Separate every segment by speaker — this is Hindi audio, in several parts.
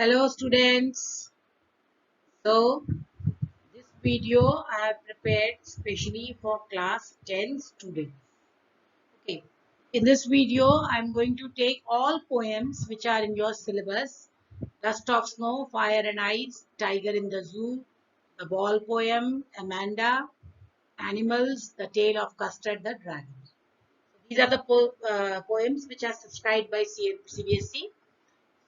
Speaker 1: Hello students. So this video I have prepared specially for class 10 students. Okay. In this video I am going to take all poems which are in your syllabus. Dust of Snow, Fire and Ice, Tiger in the Zoo, The Ball Poem, Amanda, Animals, The Tale of Custard the Dragon. These are the poems which are subscribed by CBSE.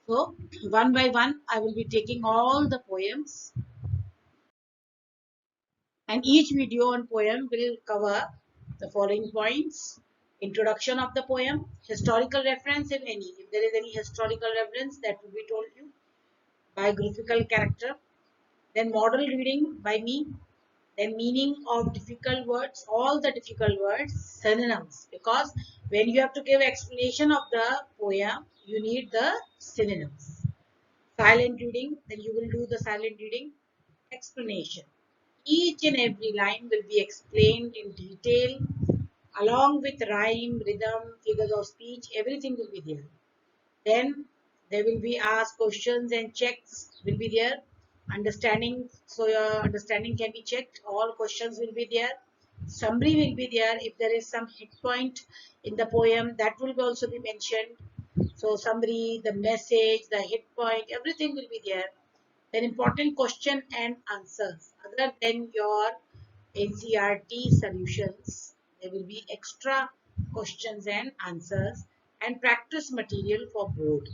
Speaker 1: So one by one I will be taking all the poems, and each video on poem will cover the following points: introduction of the poem, historical reference if any, if there is any historical reference that will be told you, biographical character, then model reading by me, then meaning of difficult words, all the difficult words, synonyms, because when you have to give explanation of the poem you need the synonyms. Silent reading, then you will do the silent reading. Explanation, each and every line will be explained in detail along with rhyme, rhythm, figures of speech, everything will be there. Then there will be asked questions and checks will be there. Understanding, so your understanding can be checked. All questions will be there. Summary will be there. If there is some hit point in the poem, that will also be mentioned. So summary, the message, the hit point, everything will be there. Then important question and answers. Other than your NCERT solutions, there will be extra questions and answers and practice material for board.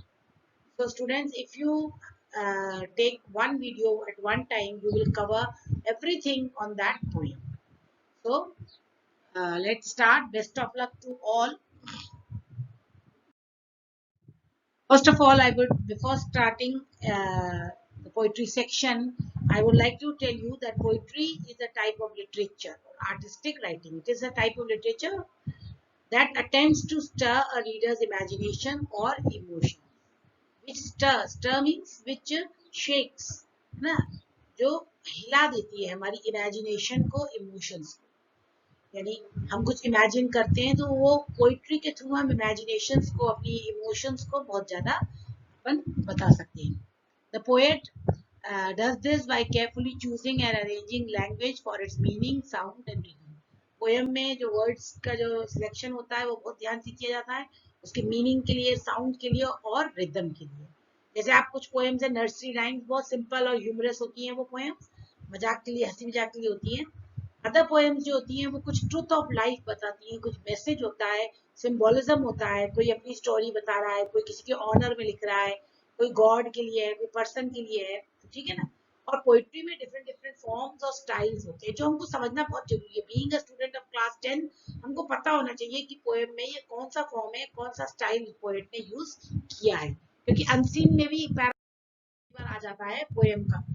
Speaker 1: So students, if you take one video at one time, you will cover everything on that poem. So let's start. Best of luck to all. First of all, I would, before starting the poetry section, I would like to tell you that poetry is a type of literature, artistic writing. It is a type of literature that attempts to stir a reader's imagination or emotion. Which stir means which shakes, ना, जो हिला देती है हमारी इमेजिनेशन को, इमोशंस को. यानी हम कुछ इमेजिन करते हैं तो वो पोइट्री के थ्रू हम इमेजिनेशंस को, अपनी इमोशंस को बहुत ज्यादा अपन बता सकते हैं. The poet does this by carefully choosing and arranging language for its meaning, sound and rhythm. Poem में जो वर्ड्स का जो सिलेक्शन होता है वो बहुत ध्यान से किया जाता है, उसके मीनिंग के लिए, साउंड के लिए और रिदम के लिए. जैसे आप कुछ पोएम्स है, नर्सरी राइम्स बहुत सिंपल और ह्यूमरस होती हैं, वो पोएम्स मजाक के लिए, हंसी मजाक के लिए होती हैं. अदर पोएम्स जो होती हैं वो कुछ ट्रूथ ऑफ लाइफ बताती हैं, कुछ मैसेज होता है, सिंबोलिज्म होता है, कोई अपनी स्टोरी बता रहा है, कोई किसी के ऑनर में लिख रहा है, कोई गॉड के लिए है, कोई पर्सन के लिए है, ठीक है ना. और पोइट्री में डिफरेंट डिफरेंट फॉर्म्स और स्टाइल्स होते हैं जो हमको समझना बहुत जरूरी है. Being a student of class 10 हमको पता होना चाहिए कि पोएम में ये कौन सा फॉर्म है, कौन सा स्टाइल पोएट ने यूज किया है, क्योंकि अनसीन में भी पैरा आ जाता है पोएम का.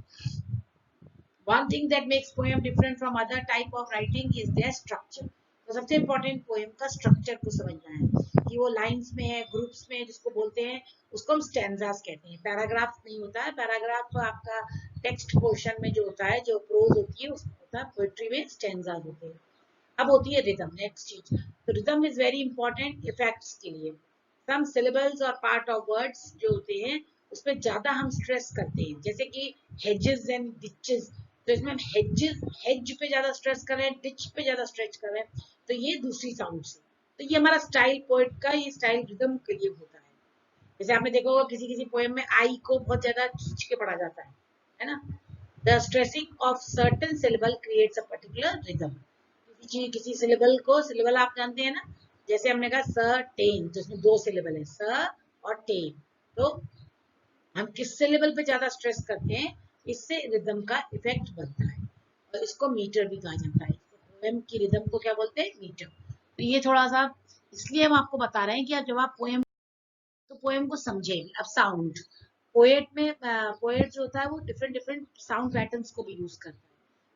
Speaker 1: One thing that makes poem different from other type of writing is their structure. तो सबसे इम्पोर्टेंट पोएम का स्ट्रक्चर को समझना है कि वो लाइंस में है, ग्रुप्स में, जिसको बोलते हैं उसको हम स्टैंजास कहते हैं. पैराग्राफ नहीं होता है. पैराग्राफ तो आपका टेक्स्ट पोर्शन में जो होता है, जो प्रोज होती है उसमें होता है. पोएट्री में स्टैंजास होते हैं. अब होती है रिदम. नेक्स्ट चीज, तो rhythm is very important effects के लिए. सम सिलेबल्स और पार्ट ऑफ वर्ड्स जो होते हैं उसमें ज्यादा हम स्ट्रेस करते हैं, जैसे कि हेजेस एंड डिचेस. तो इसमें हम हेज पे ज्यादा स्ट्रेस कर रहे हैं, डिच पे ज्यादा स्ट्रेच कर रहे हैं, तो ये दूसरी साउंड से. तो ये हमारा स्टाइल, पोएट का ये स्टाइल रिदम के लिए होता है. जैसे आपने देखा होगा किसी किसी पोएम में आई को बहुत ज्यादा खींच के पढ़ा जाता है ना. The stressing of certain syllable creates a particular rhythm. किसी सिलेबल को, सिलेबल आप जानते हैं ना, जैसे हमने कहा सर्टेन, तो इसमें दो सिलेबल है, स और टेन. तो हम किस सिलेबल पे ज्यादा स्ट्रेस करते हैं, इससे रिदम का इफेक्ट बनता है. और इसको मीटर भी कहा जाता है. पोएम की रिदम को क्या बोलते हैं, मीटर. तो ये थोड़ा सा इसलिए हम आपको बता रहे हैं कि जब आप पोएम, तो पोएम को समझे. अब साउंड, पोएट में पोएट जो होता है वो डिफरेंट डिफरेंट साउंड पैटर्न्स को भी यूज करता है.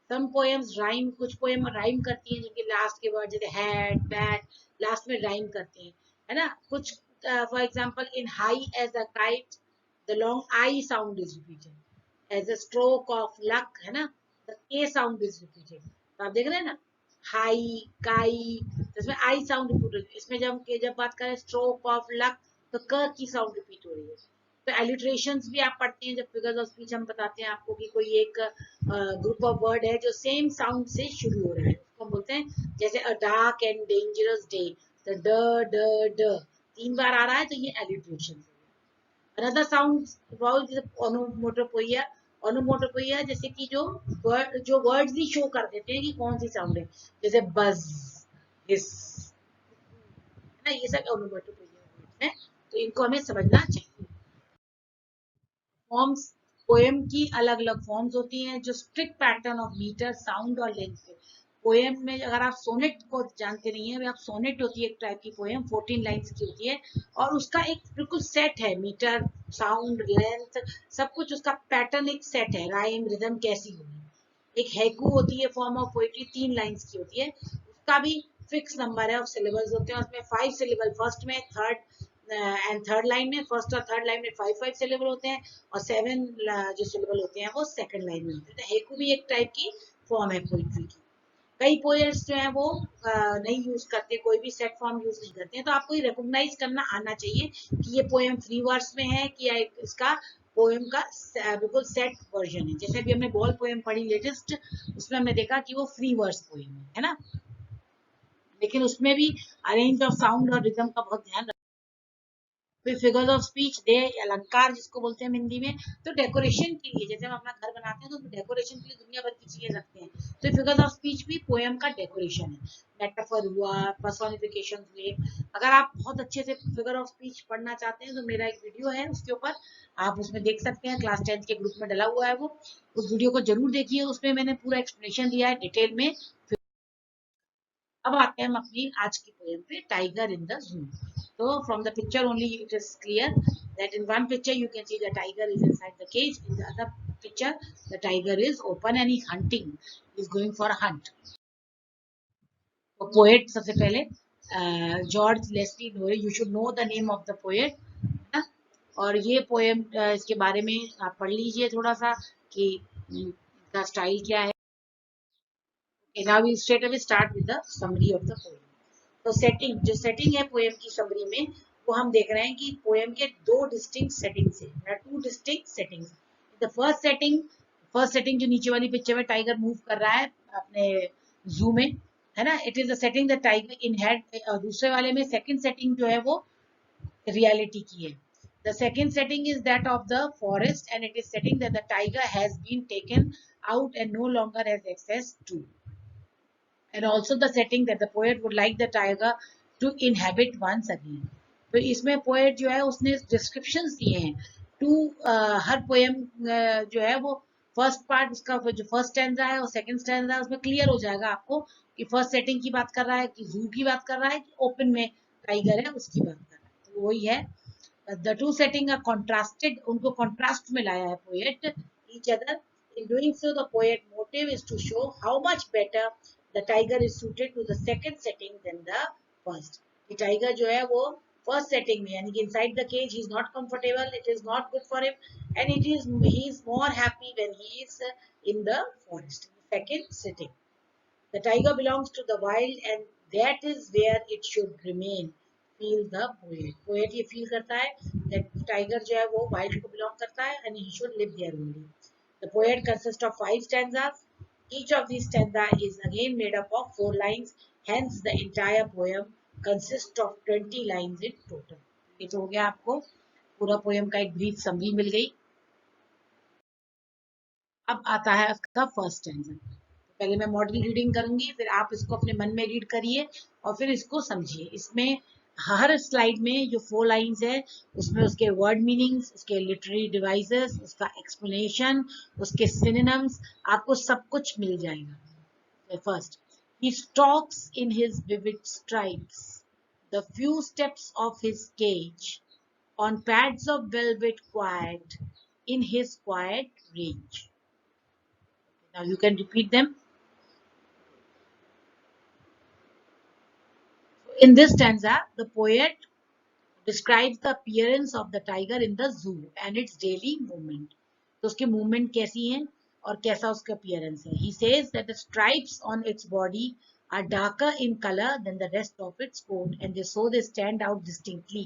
Speaker 1: सम पोएम्स राइम, कुछ पोएम राइम करती हैं, जिनके लास्ट के वर्ड जैसे हैड बैट लास्ट में राइम करते हैं, है ना. कुछ for example, in high as a kite the long I sound is repeated, as a stroke of luck, है ना, द के साउंड इज रिपीटेड. तो आप देख रहे हैं ना, हाई काई, तो इसमें आई साउंड रिपीट. इसमें जब बात करें स्ट्रोक ऑफ लक, तो क की साउंड रिपीट हो रही है. तो एलिट्रेशंस भी आप पढ़ते हैं जब फिगर्स ऑफ स्पीच हम बताते हैं आपको कि कोई एक ग्रुप ऑफ वर्ड है जो सेम साउंड से शुरू हो रहा है, उसको हम बोलते हैं जैसे अ डार्क एंड डेंजरस डे, तो ड ड ड 3 बार आ रहा है तो ये एलिट्रेशन। अनदर साउंड वाउल जैसे ओनोमोटोपोइया, ओनोमोटोपोइया जैसे कि जो वर्ड्स ही शो कर देते हैं कि कौन सी साउंड है, जैसे बज, हिस, है ना, ये सब ओनोमोटोपोइया है, तो इनको हमें समझना चाहिए। फॉर्म्स, पोएम की अलग अलग फॉर्म्स होती हैं जो strict pattern of metre, sound और लेंथ पे। पोएम में अगर आप सोनेट को जानते नहीं है, आप सोनेट होती है एक टाइप की पोएम, 14 लाइंस की होती है और उसका एक बिल्कुल सेट है, मीटर, साउंड, लेंथ, सब कुछ उसका पैटर्न एक सेट है, राइम रिदम कैसी होगी। एक हैकू होती है फॉर्म ऑफ पोएट्री, 3 लाइंस की होती है, उसका भी फिक्स नंबर है ऑफ सिलेबल्स होते हैं, उसमें 5 सिलेबल फर्स्ट में, थर्ड एंड थर्ड लाइन में, फर्स्ट और थर्ड लाइन में 5 सिलेबल होते हैं और 7 जो सिलेबल होते हैं वो सेकंड लाइन में होते हैं। तो हेकू भी एक टाइप की फॉर्म है पोइट्री की। कई पोएट्स जो है वो नहीं यूज करते, कोई भी सेट फॉर्म यूज नहीं करते हैं, तो आपको ये रिकॉग्नाइज करना आना चाहिए कि ये पोएम फ्री वर्स में है कि इसका पोएम का बिल्कुल सेट वर्जन है। जैसे भी हमने बॉल पोएम पढ़ी लेटेस्ट, उसमें हमने देखा कि वो फ्री वर्स पोएम है ना, लेकिन उसमें भी अरेंज ऑफ साउंड और रिदम का बहुत ध्यान। फिर फिगर्स ऑफ स्पीच दे, अलंकार जिसको बोलते हैं हिंदी में, तो डेकोरेशन के लिए, जैसे हम अपना घर बनाते हैं तो डेकोरेशन के लिए दुनिया भर की चीजें रखते हैं, तो फिगर्स ऑफ स्पीच भी पोएम का डेकोरेशन है। मेटाफर हुआ, पर्सोनिफिकेशन हुए। अगर आप बहुत अच्छे से फिगर ऑफ स्पीच पढ़ना चाहते हैं तो मेरा एक वीडियो है उसके ऊपर, आप उसमें देख सकते हैं, क्लास 10 के ग्रुप में डला हुआ है वो, उस वीडियो को जरूर देखिए, उसमें मैंने पूरा एक्सप्लेनेशन दिया है डिटेल में। अब आते हैं हम अपनी आज की पोएम पे, tiger in the zoo. So from the picture only it is clear that in one picture you can see the tiger is inside the cage. In the other picture the tiger is open and he's hunting. He's going for a hunt. तो पोएट सबसे पहले जॉर्ज लेस्ली लोरे, you should know the name of the poet. और ये पोएम इसके बारे में आप पढ़ लीजिए थोड़ा सा कि इसका स्टाइल क्या है। Now we straight away start with the summary of the poem. तो सेटिंग, जो सेटिंग है पोएम की समरी में, वो हम देख रहे हैं कि पोएम के 2 डिस्टिंक्ट सेटिंग्स है, 2 distinct settings. The first setting जो नीचे वाली पिक्चर में टाइगर मूव कर रहा है अपने जू में, है ना, it is the setting the tiger in head. दूसरे वाले में सेकंड सेटिंग जो है वो रियलिटी की है। The second setting is that of the forest and it is setting that the tiger has been taken out and no longer has access to, and also the setting that the poet would like the tiger to inhabit once again. तो इसमें पोएट जो है उसने डिस्क्रिप्शंस दिए हैं टू हर पोएम जो है वो फर्स्ट पार्ट उसका जो फर्स्ट स्टैंजा है और सेकंड स्टैंजा है उसमें क्लियर हो जाएगा आपको कि फर्स्ट सेटिंग की बात कर रहा है कि जू की बात कर रहा है कि ओपन में टाइगर है उसकी बात कर रहा है, तो वही है। The two setting are contrasted, उनको कॉन्ट्रास्ट में लाया है poet each other. In doing so, the poet motive is to show how much better the tiger is suited to the second setting than the first. The tiger जो है वो first setting में, यानी कि inside the cage he is not comfortable, it is not good for him, and he is more happy when he is in the forest. Second setting, the tiger belongs to the wild and that is where it should remain. Feel the poet. Poet ये feel करता है that tiger जो है वो wild को belong करता है and he should live there only. The poem consists of 5 stanzas. Each of these stanzas is again made up of 4 lines. Hence, the entire poem consists of 20 lines in total. ये तो हो गया आपको पूरा पोएम का एक ब्रीफ समरी मिल गई। अब आता है उसका फर्स्ट स्टैंजा। पहले मैं मॉडल रीडिंग करूंगी, फिर आप इसको अपने मन में रीड करिए और फिर इसको समझिए। इसमें हर स्लाइड में जो 4 लाइंस है उसमें उसके वर्ड मीनिंग्स, उसके लिटरेरी डिवाइसेस, उसका एक्सप्लेनेशन, उसके सिनोनिम्स आपको सब कुछ मिल जाएगा। First, he stalks in his vivid stripes the few steps of his cage on pads of velvet quiet in his quiet range. Now you can repeat them. In this stanza, the poet describes the appearance of the tiger in the zoo and its daily movement. तो उसके movement कैसी हैं और कैसा उसका appearance है. He says that the stripes on its body are darker in color than the rest of its coat and they so they stand out distinctly.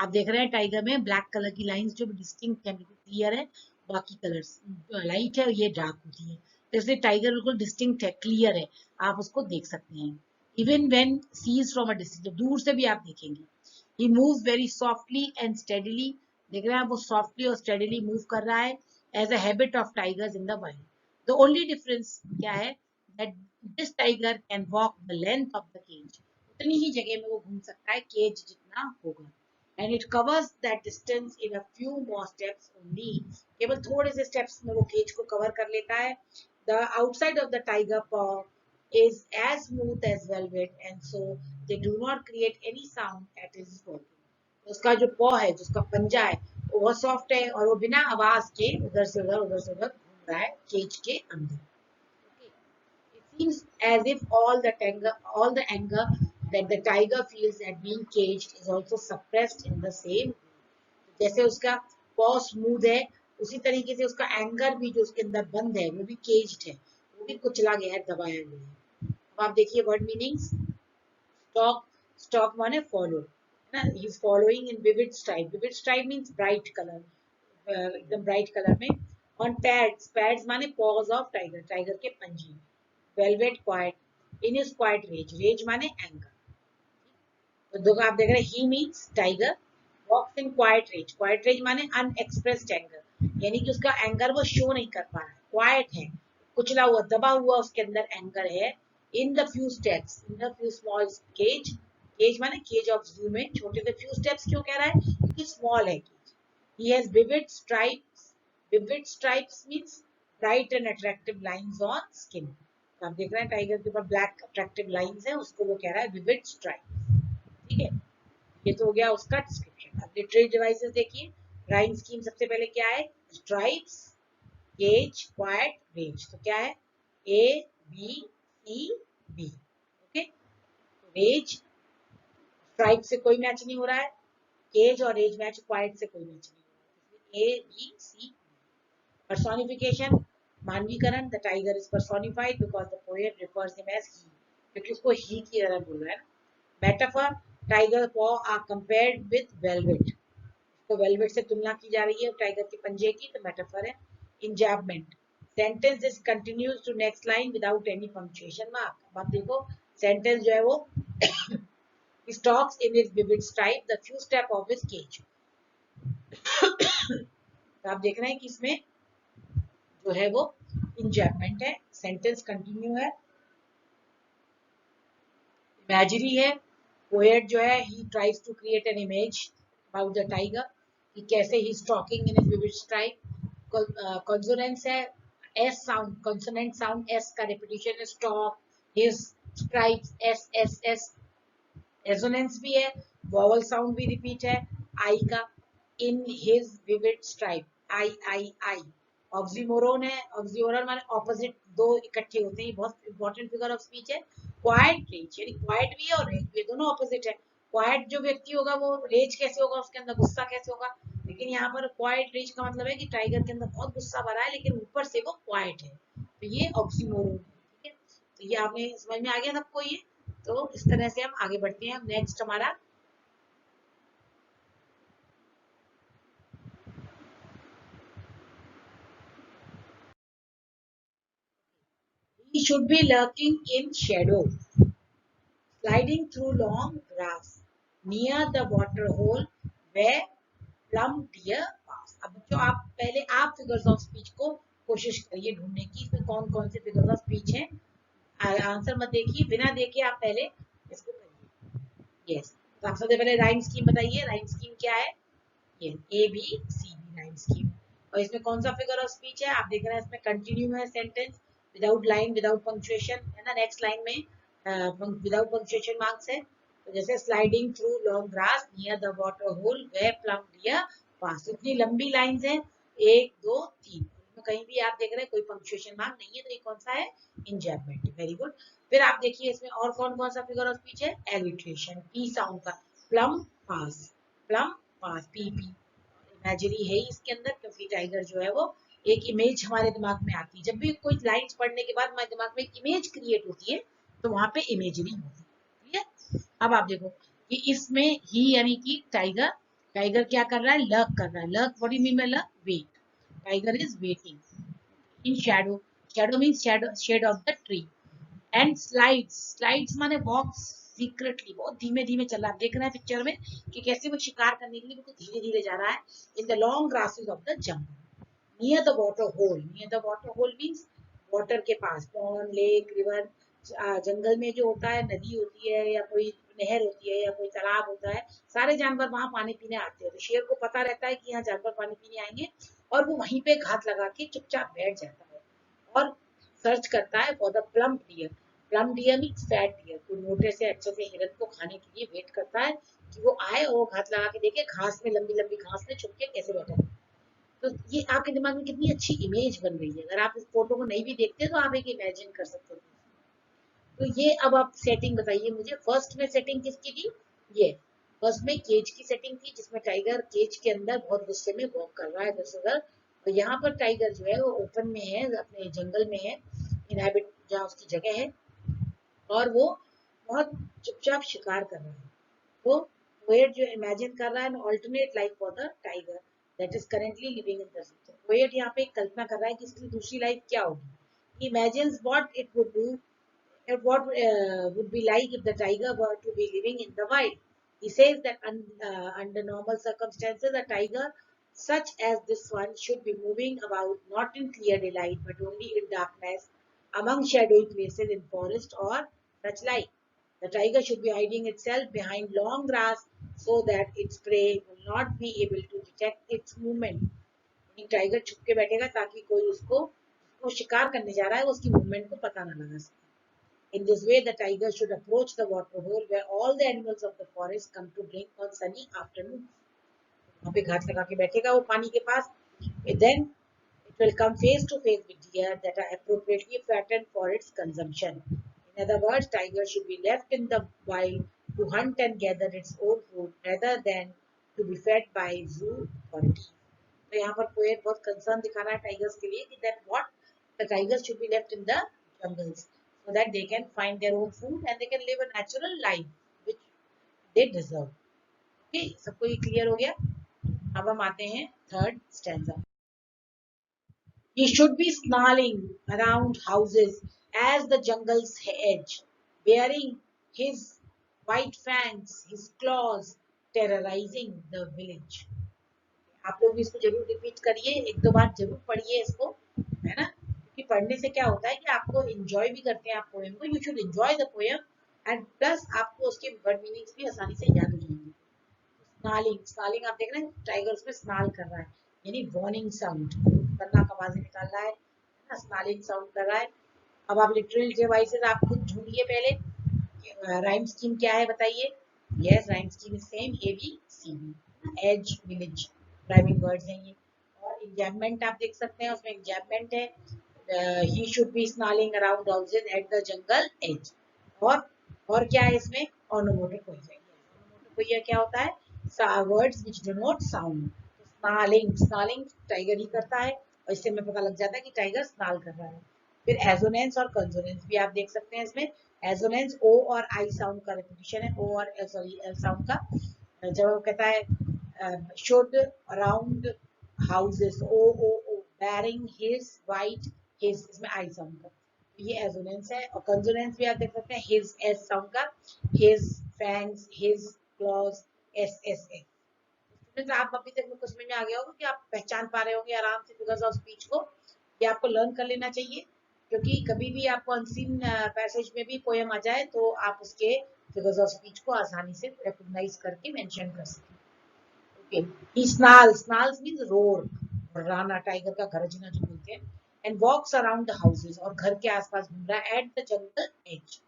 Speaker 1: आप देख रहे हैं टाइगर में ब्लैक कलर की लाइंस जो डिस्टिंक्ट है, बिल्कुल क्लियर है, बाकी कलर्स लाइट है और ये डार्क होती है, तो इसलिए टाइगर बिल्कुल डिस्टिंक्ट है, क्लियर है, आप उसको देख सकते हैं। Even when sees from a distance, दूर से भी आप देखेंगे। He moves very softly and steadily, देख रहे हैं आप, वो सॉफ्टली और स्टेडीली मूव कर रहा है as a habit of tigers in the wild. The only difference क्या है, that this tiger can walk the length of the cage, उतनी ही जगह में वो घूम सकता है केज जितना होगा, and it covers that distance in a few more steps only, केवल थोड़े से steps में वो केज को कवर कर लेता है। The outside of the tiger paw is as smooth as velvet and so they do not create any sound at his walking, उसका जो पॉ है, जिसका पंजा है, वो बहुत सॉफ्ट है और वो बिना आवाज के उधर से उधर घूम रहा है केज के अंदर। It seems as if all the anger that the tiger feels at being caged is also suppressed in the same way. जैसे उसका पॉ स्मूथ है, उसी तरीके से उसका एंगर भी जो उसके अंदर बंद है, वो भी केज्ड है, वो भी कुचला गया है, दबाया गया है। अब आप देखिए वर्ड मीनिंग्स। स्टॉक, स्टॉक माने फॉलो, है ना, he is following in vivid stripe, vivid stripe means bright colour, एकदम ब्राइट कलर में। ऑन पैड्स, पैड्स माने पॉज ऑफ टाइगर, टाइगर के पंजे। Velvet quiet, in is quiet rage, rage माने एंगर। तो दो आप देख रहे हैं, he means tiger walks in quiet rage माने अनएक्सप्रेस्ड एंगर, यानी कि उसका एंगर वो शो नहीं कर पा रहा है, क्वाइट है, कुचला हुआ, दबा हुआ उसके अंदर एंगर है। In the few steps, in the few small cage, cage माने केज ऑफ जू में छोटे से फ्यू स्टेप्स, क्यों कह रहा है, क्योंकि स्मॉल है cage. He has vivid stripes, vivid stripes means bright and attractive lines on skin. आप देख रहे हैं टाइगर के ऊपर ब्लैक अट्रैक्टिव लाइंस है, उसको वो कह रहा है विविड स्ट्राइप। ठीक है, ये तो हो गया उसका डिस्क्रिप्शन। अब लिटरेरी डिवाइसेस देखिए। राइम स्कीम सबसे पहले क्या है, स्ट्राइप्स, केज, क्वाइट, रेंज। तो क्या है, A B C B. Okay, range stripe से कोई मैच नहीं हो रहा है, केज और रेंज मैच, क्वाइट से कोई मैच नहीं हो रहा है, ए बी सी। पर्सोनिफिकेशन, मानवीकरण, the tiger is personified because the poet refers him as he, क्योंकि उसको ही की तरह बोल रहा है ना। Metaphor, tiger paw are compared with velvet, तो वेलवेट से तुलना की जा रही है टाइगर के पंजे की, तो मेटाफर है। Enjambment, sentence this continues to next line without any punctuation mark. अब आप देखो सेंटेंस जो है वो stalks in his vivid stripe the few step of his cage. तो आप देख रहे हैं कि इसमें जो है वो इंजैबमेंट है, सेंटेंस कंटिन्यू है, इमेजरी है। पोएट जो है he tries to create an image about the tiger कि कैसे he stalking in vivid stripe. Consonance है, S sound, consonant sound S का रिपीटिशन है, stalk, his, stripes, S S S. Resonance भी है, वॉवल साउंड भी रिपीट है, आई का, in his vivid stripe, I I I. Oxymoron है, ऑक्सीमोरोन माने ऑपोजिट, दो इकट्ठे होते हैं, बहुत इंपॉर्टेंट फिगर ऑफ स्पीच है। क्वाइट रेज, यानी क्वाइट भी है और रेज भी है, दोनों ऑपोजिट है। क्वाइट जो व्यक्ति होगा वो रेज कैसे होगा, उसके अंदर गुस्सा कैसे होगा, लेकिन यहाँ पर क्वाइट रेज का मतलब है कि टाइगर के अंदर बहुत गुस्सा भरा है लेकिन ऊपर से वो क्वाइट है, तो ये ऑक्सीमोरोन है। ठीक है, तो ये आपने समझ में आ गया सबको ये। तो इस तरह से हम आगे बढ़ते हैं। नेक्स्ट हमारा he should be lurking in shadow, sliding through long grass near the water hole where plum deer pass। अब बच्चों आप पहले आप फिगर्स ऑफ स्पीच को कोशिश करिए ढूंढने की, इसमें कौन कौन से फिगर्स ऑफ स्पीच हैं। आंसर मत देखिए, बिना देखे आप पहले इसको करिए। यस, तो आप सबसे पहले राइम स्कीम बताइए, राइम स्कीम क्या है, ये A B C B rhyme scheme. और इसमें कौन सा फिगर ऑफ स्पीच है, आप देख रहे हैं इसमें कंटिन्यू है sentence, without line without punctuation है ना, नेक्स्ट लाइन में विदाउट पंक्चुएशन मार्क्स है। तो जैसे sliding through long grass near the water hole where plum deer pass, इतनी लंबी लाइंस है, एक दो तीन, इसमें कहीं भी आप देख रहे हैं कोई पंक्चुएशन मार्क नहीं है, तो ये कौन सा है, इंजैबमेंट। Very good. फिर आप देखिए इसमें और कौन कौन सा फिगर ऑफ स्पीच है, एलिट्रेशन, पी साउंड का, प्लम पास, प्लम पास, पी पी। इमेजरी है ही इसके अंदर, क्योंकि टाइगर जो है वो एक इमेज हमारे दिमाग में आती है, जब भी कोई लाइंस पढ़ने के बाद हमारे दिमाग में एक इमेज क्रिएट होती है, तो वहां पे इमेजिनी होगी। ठीक है, अब आप देखो कि इसमें ही यानी कि टाइगर, टाइगर क्या कर रहा है, लर्क कर रहा है। Lurk what do you mean by lurk, wait, tiger is waiting in shadow, shadow means shadow, shade of the tree. And slides, slides माने वॉक्स सीक्रेटली, बहुत धीमे धीमे चल रहा है। आप देख रहे हैं पिक्चर में कि कैसे वो शिकार करने के लिए बिल्कुल धीरे धीरे जा रहा है in the long grasses of the jungle, near the water hole. Near the water hole means water के पास, पॉन्ड, लेक, रिवर। जंगल में जो होता है, नदी होती है या कोई नहर होती है या कोई तालाब होता है, सारे जानवर वहां पानी पीने आते हैं। तो शेर को पता रहता है कि यहाँ जानवर पानी पीने आएंगे, और वो वहीं पे घात लगा के चुपचाप बैठ जाता है और सर्च करता है for the plum deer. Plum deer means fat deer, तो मोटे से अच्छे से हिरन को खाने के लिए वेट करता है कि वो आए और वो घात लगा के देखे घास में, लंबी लंबी घास में छुप के कैसे बैठा है। तो ये आपके दिमाग में कितनी अच्छी इमेज बन रही है। अगर आप इस फोटो को नहीं भी देखते तो आप एक इमेजिन कर सकते हो। तो ये अब आप सेटिंग बताइए मुझे, फर्स्ट में सेटिंग किसकी थी, ये फर्स्ट में केज की सेटिंग थी, जिसमें टाइगर केज के अंदर बहुत गुस्से में वॉक कर रहा है इधर उधर। और यहाँ पर टाइगर जो है वो ओपन में है, अपने जंगल में है, इनहैबिट जहाँ उसकी जगह है, और वो बहुत चुपचाप शिकार कर रहा है। तो पोएट जो इमेजिन कर रहा है, alternate life for the tiger that is currently living in the future. Poet यहाँ पे कल्पना कर रहा है कि इसकी दूसरी लाइफ क्या होगी। Imagines what it would do, what would be like if the tiger were to be living in the wild. He says that under normal circumstances, a tiger such as this one should be moving about not in clear daylight but only in darkness, among shadowy places in forest or such like. The tiger should be hiding itself behind long grass so that its prey will not be able to detect its movement. Tiger छुप के बैठेगा ताकि कोई उसको, वो शिकार करने जा रहा है, उसकी मूवमेंट को पता ना लगा सके। In this way, the tiger should approach the water hole where all the animals of the forest come to drink on sunny afternoons. वहाँ पे घाट लगा के बैठेगा वो पानी के पास. Then it will come face to face with deer that are appropriately fattened for its consumption. In other words, tiger should be left in the wild to hunt and gather its own food rather than to be fed by zoo authorities. तो यहाँ पर पोएट बहुत कंसर्न दिखा रहा है टाइगर्स के लिए कि that what the tigers should be left in the jungles so that they can find their own food and they can live a natural life which they deserve. Okay, सबको ये क्लियर हो गया। अब हम आते हैं third stanza. He should be snarling around houses as the jungle's edge, bearing his white fangs, his claws, terrorizing the village. आप लोग भी इसको जरूर रिपीट करिए, एक दो बार जरूर पढ़िए इसको, है ना, क्योंकि पढ़ने से क्या होता है कि आपको एंजॉय भी करते हैं आप पोएम को, you should enjoy the poem and plus आपको उसके वर्ड मीनिंग्स भी आसानी से याद हो जाएंगे। स्नालिंग, स्नालिंग आप देख रहे हैं टाइगर उसमें स्नाल कर रहा है, यानी वार्निंग साउंड, खतरनाक आवाजें निकाल रहा है ना, स्नालिंग साउंड कर रहा है। अब आप लिटरल डिवाइसेस आप खुद ढूंढिए पहले, राइम स्कीम क्या है बताइए। Yes, rhyme scheme is same, A B C B, as village driving words हैं ये। और एग्जाममेंट आप देख सकते हैं, उसमें एग्जाममेंट है, he should be snarling around houses at the jungle edge. और क्या है इसमें, ओनोमोटोपोइया। ओनोमोटोपोइया क्या होता है, words which denote sound. Snarling, snarling tiger ही करता है, और इससे हमें पता लग जाता है कि टाइगर स्नाल कर रहा है। फिर एजोनेंस और कंसोनेंस भी आप देख सकते हैं इसमें। एजोनेंस ओ और आई साउंड का रिपीटिशन है, ओ और सॉरी एल साउंड का। जब वो कहता है should around houses, o o o, baring his white, his इसमें आई साउंड का, ये एजोनेंस है। और कंसोनेंस भी आप देख सकते हैं, हिज एस साउंड का, his fangs, his clause, S S S. तो आप अभी तक में कुछ समझ में आ गया होगा कि आप पहचान पा रहे होंगे आराम से फिगर्स ऑफ स्पीच को, ये आपको लर्न कर लेना चाहिए, क्योंकि कभी भी आपको अनसीन पैसेज में भी पोएम आ जाए तो आप उसके फिगर्स ऑफ स्पीच को आसानी से रिकॉग्नाइज करके मेंशन कर सकते हैं। Okay, he snarls, snarls means roar, राना टाइगर का गरजना जो बोलते हैं। And walks around the houses, और घर के आसपास घूम रहा है, at the jungle edge.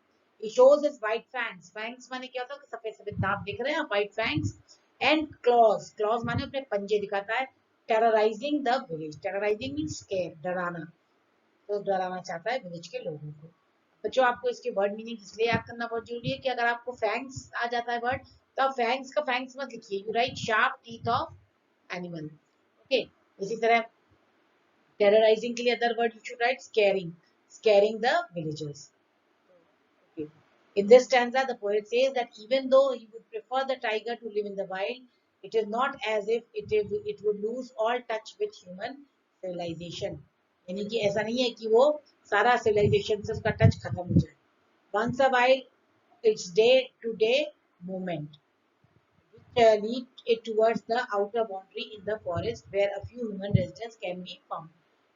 Speaker 1: He shows his white fangs, fangs माने क्या होता है, सफेद सफेद दांत दिख रहे हैं, white fangs. And claws, claws माने अपने पंजे दिखाता है। Terrorising the village, terrorising means scare, डराना, तो डराना चाहता है विलेज के लोगों को। बच्चों आपको इसके वर्ड मीनिंग इसलिए याद करना बहुत जरूरी है कि अगर आपको फैंग्स आ जाता है वर्ड, तो आप फैंग्स का फैंग्स मत लिखिए, you right sharp teeth of animal. Okay, इसी तरह टेरराइजिंग के लिए other word you should write scaring, scaring the villagers. Okay, In this stanza, the poet says that even though he would prefer the tiger to live in the wild, it is not as if it would lose all touch with human civilization. यानी कि ऐसा नहीं है कि वो सारा civilization से उसका touch खत्म हो जाए. Once a while, its day-to-day movement, which lead it towards the outer boundary in the forest where a few human residents can be found.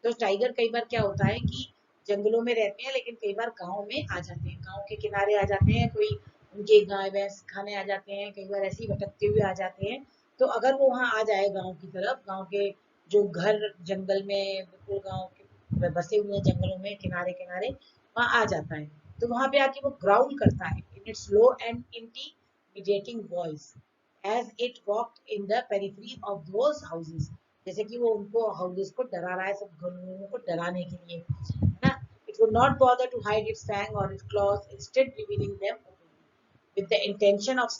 Speaker 1: तो टाइगर कई बार क्या होता है कि जंगलों में रहते हैं लेकिन कई बार गांव में आ जाते हैं, गांव के किनारे आ जाते हैं, कोई उनके गाय भैंस खाने आ जाते हैं, कई बार ऐसे ही भटकते हुए आ जाते हैं. तो अगर वो वहां आ जाए गांव की तरफ, गांव के जो घर जंगल में बिल्कुल गांव के बसे हुए हैं जंगलों में किनारे किनारे, वहां आ जाता है, तो वहां पे आके वो ग्राउल करता है in its low and intimidating voice as it walked in the periphery of those houses. जैसे कि वो उनको हाउसेस को डरा रहा है, सब घरों को डराने के लिए, है ना. It would not bother to hide its fang or its claws, instead revealing them openly with the intention of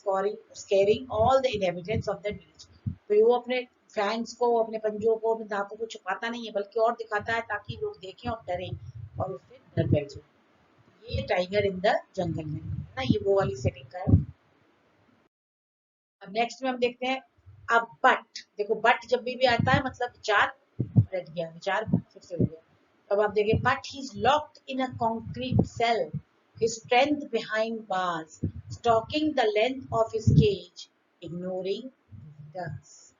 Speaker 1: scaring all the inhabitants of the village. तो वो अपने फैंग्स को, अपने पंजों को, अपने दांतों को छुपाता नहीं है, बल्कि और दिखाता है ताकि लोग देखें और डरें और उससे डर बैठ जाए. ये टाइगर इन द जंगल में है ना, ये वो वाली सेटिंग का है. अब नेक्स्ट में हम देखते हैं. अब बट देखो, बट जब भी आता है मतलब विचार रट गया, विचार फिर से हो गया. अब आप देखिए, but he is locked in a concrete cell, his strength behind bars, stalking the length of his cage, ignoring visitors.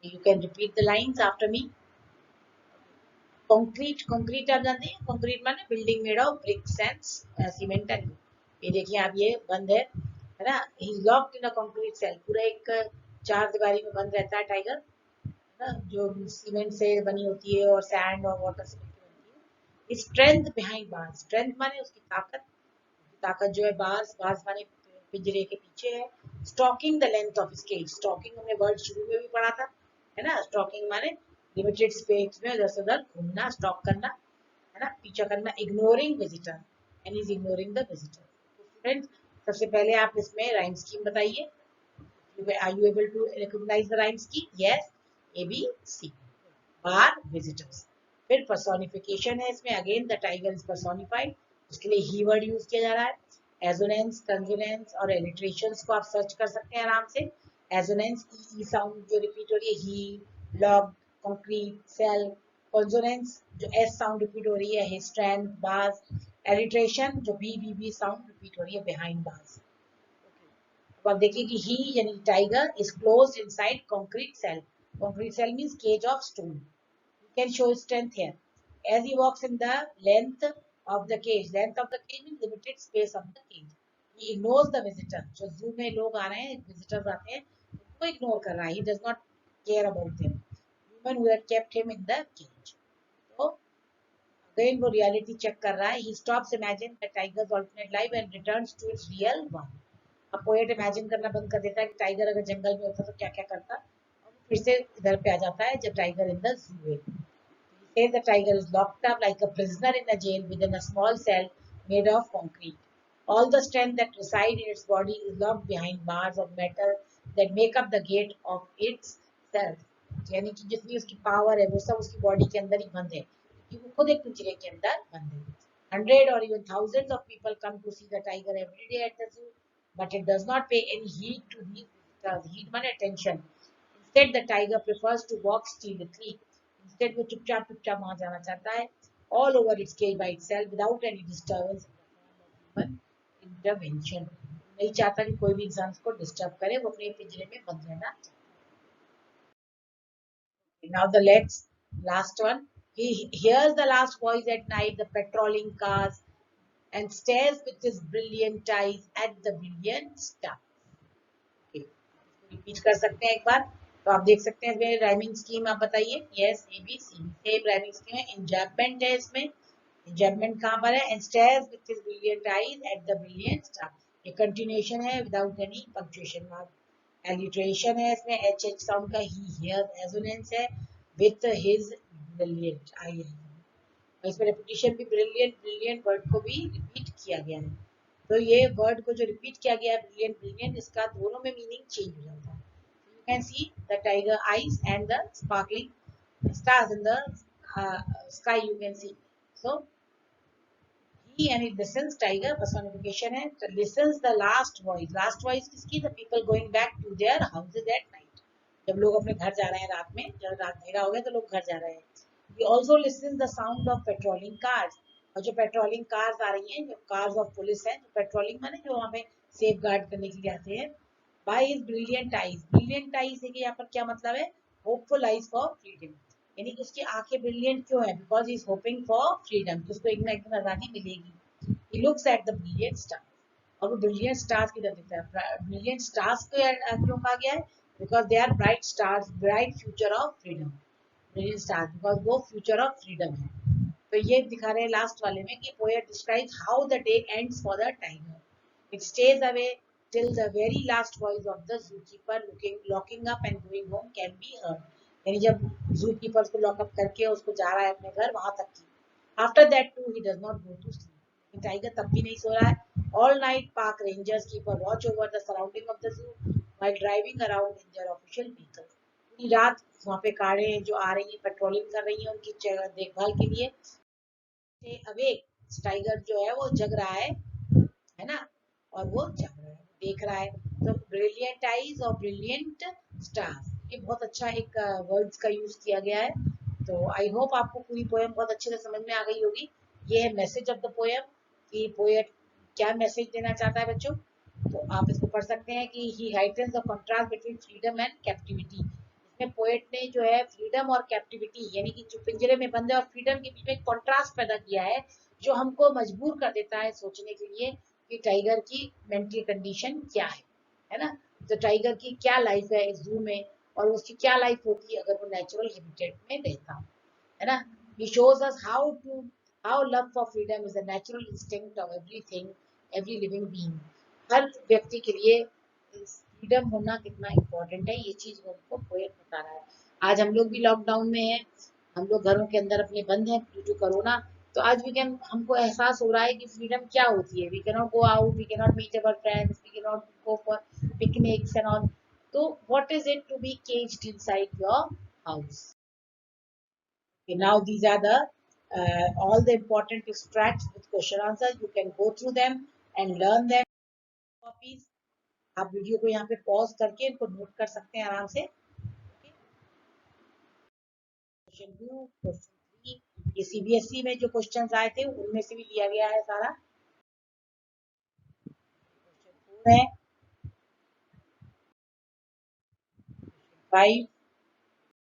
Speaker 1: You can repeat the lines after me. Concrete, concrete आप जानते हैं, कंक्रीट माने building made of bricks and cement and. ये देखिए आप, ये बंद है ना, he is locked in a concrete cell, पूरा एक चार दीवारी में बंद रहता है टाइगर, है ना, जो सीमेंट से बनी होती है और सैंड और वाटर से मिलकर बनती है. स्ट्रेंथ बिहाइंड बार्स, स्ट्रेंथ माने उसकी ताकत, ताकत जो है, बार्स, बार्स माने पिंजरे के पीछे है. Stalking the length of cage, stalking हमने वर्ड शुरू में भी पढ़ा था, है ना. स्टॉकिंग माने लिमिटेड स्पेस में इधर से उधर घूमना, स्टॉक करना, है ना, पीछा करना. Ignoring visitor, and is ignoring the visitor. Friends, सबसे पहले आप इसमें राइम स्कीम बताइए. Are you able to recognise the rhyme scheme? Yes, A B C. Bar, visitors. फिर पर्सोनिफिकेशन है इसमें, again the tiger is personified, उसके लिए ही वर्ड यूज किया जा रहा है. एजोनेंस, कंसोनेंस और एलिट्रेशंस को आप सर्च कर सकते हैं आराम से. एजोनेंस, ई साउंड जो रिपीट हो रही है, ही, लॉग, कंक्रीट, सेल. कंसोनेंस, जो एस साउंड रिपीट हो रही है, हिज, स्ट्रैंड, बार्स. एलिट्रेशन, जो बी साउंड रिपीट हो रही है, बिहाइंड बार्स. अब आप देखिए कि ही यानी tiger is closed inside concrete cell. Concrete cell means cage of stone. He can show his strength here as he walks in the length of the cage. Length of the cage means limited space of the cage. He ignores the visitor. जो zoo में लोग आ रहे हैं, visitors आते हैं, उनको ignore कर रहा है. He does not care about them. Human who had kept him in the cage. तो again वो reality check कर रहा है. He stops imagine the tiger's alternate life and returns to its real one. अब पोएट इमेजिन करना बंद कर देता है कि टाइगर अगर जंगल में होता तो क्या क्या करता, और फिर से इधर पे आ जाता है जब टाइगर इन द जू है. Say the tiger is locked up like a prisoner in a jail within a small cell made of concrete. All the strength that resides in its body is locked behind bars of metal that make up the gate of its cell. यानी कि जितनी उसकी पावर है वो सब उसकी बॉडी के अंदर ही बंद है, क्योंकि वो खुद एक पिंजरे के अंदर बंद है. Hundred or even thousands of people come to see the tiger every day at the zoo, but it does not pay any heed to these visitors. Heed means attention. Instead, the tiger prefers to walk stealthily. Instead, वो चुपचाप चुपचाप वहां जाना चाहता है, all over its cage by itself without any disturbance in the form of human intervention. नहीं चाहता कि कोई भी इंसान उसको डिस्टर्ब करे, वो अपने पिंजरे में बंद रहना चाहता है. Now the last one. He hears the last voice at night, the patrolling cars, and stares with his brilliant eyes at the brilliant star. Okay. Repeat कर सकते हैं एक बार. तो आप देख सकते हैं इसमें राइमिंग स्कीम आप बताइए. Yes, A B C, same rhyming scheme है. इंजैपमेंट है इसमें. इंजैपमेंट कहाँ पर है? And stares with his brilliant eyes at the brilliant star. ये कंटिन्यूएशन है without any punctuation mark. Alliteration है इसमें, एच एच साउंड का. He hears. एजोनेंस है विद हिज ब्रिलियंट आई. इसमें रिपीटिशन भी, ब्रिलियंट ब्रिलियंट वर्ड को भी रिपीट किया गया है. तो ये वर्ड को जो रिपीट किया गया है, ब्रिलियंट ब्रिलियंट, इसका दोनों में मीनिंग चेंज हो जाता है. You can see the tiger eyes and the sparkling stars in the sky. You can see. So and it listens, tiger personification है, तो listens the last voice किसकी, the people going back to their houses at night, जब लोग अपने घर जा रहे हैं रात में, जब रात अंधेरा हो गया तो लोग घर जा रहे हैं. He also listens the sound of patrolling cars, और जो पेट्रोलिंग कार्स आ रही हैं, जो कार्स ऑफ पुलिस हैं, जो पेट्रोलिंग माने जो वहाँ पे सेफ गार्ड करने के लिए आते हैं. By his brilliant eyes, brilliant eyes है कि यहाँ पर क्या मतलब है, होपफुल आईज फॉर फ्रीडम, यानी कि उसकी आंखें ब्रिलियंट क्यों है, because he is hoping for freedom, उसको एक ना एक दिन आजादी मिलेगी. He looks at the brilliant star, और वो ब्रिलियंट स्टार्स की तरफ देखता है. ब्रिलियंट स्टार्स को क्यों कहा गया है, because they are bright stars, bright future of freedom, brilliant stars because वो फ्यूचर ऑफ फ्रीडम है. तो ये दिखा रहे हैं लास्ट वाले में कि poet describes how the day ends for the tiger. It stays away till the very last voice of the zookeeper locking up and going home can be heard. यानी जब zookeeper को लॉक अप करके उसको जा रहा है अपने घर, वहां तक की. After that too he does not go to sleep. Tiger तब भी नहीं सो रहा है. All night park rangers keep a watch over the surrounding of the zoo while driving around in their official vehicles. पूरी रात वहाँ पे कारें जो आ रही है पेट्रोलिंग कर रही है उनकी देखभाल के लिए. अवेक, टाइगर जो है वो जग रहा है ना, और वो जग रहा है, देख रहा है. तो ब्रिलियंट आईज और ब्रिलियंट स्टार्स, ये बहुत अच्छा एक वर्ड्स का यूज किया गया है. तो आई होप आपको पूरी पोएम बहुत अच्छे से समझ में आ गई होगी. ये है मैसेज ऑफ द पोएम कि पोएट क्या मैसेज देना चाहता है बच्चों. तो आप इसको पढ़ सकते हैं कि he heightens the contrast between freedom and captivity. इसमें पोएट ने जो है फ्रीडम और कैप्टिविटी यानी कि जो पिंजरे में बंद है और फ्रीडम के बीच में एक कॉन्ट्रास्ट पैदा किया है, जो हमको मजबूर कर देता है सोचने के लिए कि टाइगर की मेंटल कंडीशन क्या है ना. तो टाइगर की क्या लाइफ है इस जू में, और उसकी क्या लाइफ होती है अगर वो नेचुरल हैबिटेट में रहता है ना. He shows us how love for freedom is a natural instinct of everything, every living being. हर व्यक्ति के लिए फ्रीडम होना कितना इम्पोर्टेंट है, ये चीज हमको पोएट बता रहा है. आज हम लोग भी लॉकडाउन में हैं, हम लोग घरों के अंदर अपने बंद हैं ड्यू टू कोरोना. तो आज वी कैन, हमको एहसास हो रहा है कि फ्रीडम क्या होती है. We can not go out, we can not meet our friends, we can not go for picnics and all. तो what is it to be caged inside your house. Now these are the all the important extracts with question answers. You can go through them and learn them. Copies. आप वीडियो को यहाँ पे पॉज करके इनको नोट कर सकते हैं आराम से. क्वेश्चन 2, क्वेश्चन 3, ये सीबीएसई में जो क्वेश्चंस आए थे उनमें से भी लिया गया है सारा. क्वेश्चन 4 है, 5.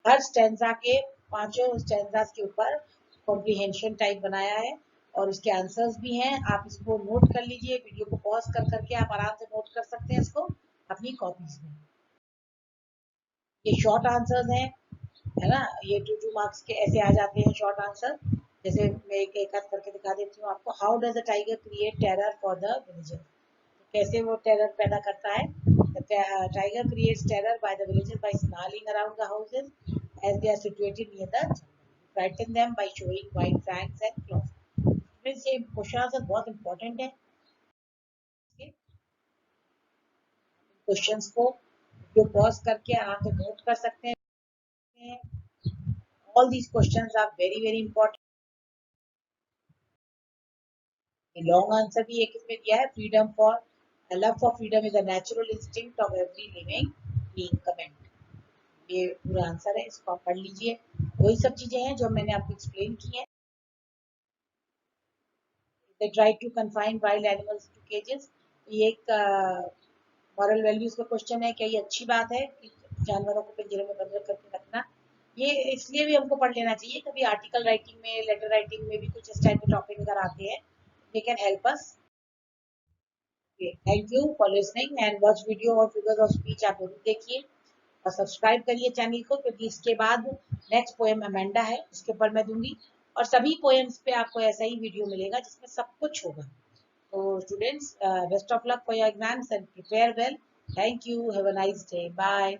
Speaker 1: हर स्टेंजा के पांचों स्टेंजास के ऊपर कॉम्प्रिहेंशन टाइप बनाया है और उसके आंसर्स भी हैं. आप इसको नोट कर लीजिए, वीडियो को पॉज कर करके आप आराम से नोट कर सकते हैं इसको अपनी कॉपीज में. ये शॉर्ट आंसर्स हैं, है ना. ये 2 मार्क्स के ऐसे आ जाते हैं शॉर्ट आंसर. जैसे मैं एक एक करके दिखा देती हूँ आपको. How does the tiger create terror for the villager. कैसे वो टेरर पैदा करता है. Tiger creates terror by the villager by snarling around the houses as they are situated near the jungle. Frighten them by showing white fangs and claws. Friends, ये क्वेश्चन बहुत इंपॉर्टेंट है. क्वेश्चंस को जो पॉज करके आराम से नोट कर सकते हैं. All these questions are very very important. Long answer भी एक इसमें दिया है. Freedom for love for freedom is a natural instinct of every living being. Comment. ये पूरा आंसर है, इसको आप पढ़ लीजिए. वही सब चीजें हैं जो मैंने आपको एक्सप्लेन की हैं. They try to confine wild animals to cages. ये एक मॉरल वैल्यूज का क्वेश्चन है. क्या ये अच्छी बात है कि जानवरों को पिंजरे में बंद करके रखना. ये इसलिए भी हमको पढ़ लेना चाहिए. कभी आर्टिकल राइटिंग में, लेटर राइटिंग में भी कुछ इस टाइप के टॉपिक अगर आते हैं, they can help us. Thank you for listening and watch video और फिगर्स ऑफ स्पीच आप जरूर देखिए और सब्सक्राइब करिए चैनल को, क्योंकि इसके बाद नेक्स्ट पोएम अमेंडा है, उसके ऊपर मैं दूंगी. और सभी पोएम्स पे आपको ऐसा ही वीडियो मिलेगा जिसमें सब कुछ होगा. तो students, best of luck for your exams and prepare well. Thank you. Have a nice day. Bye.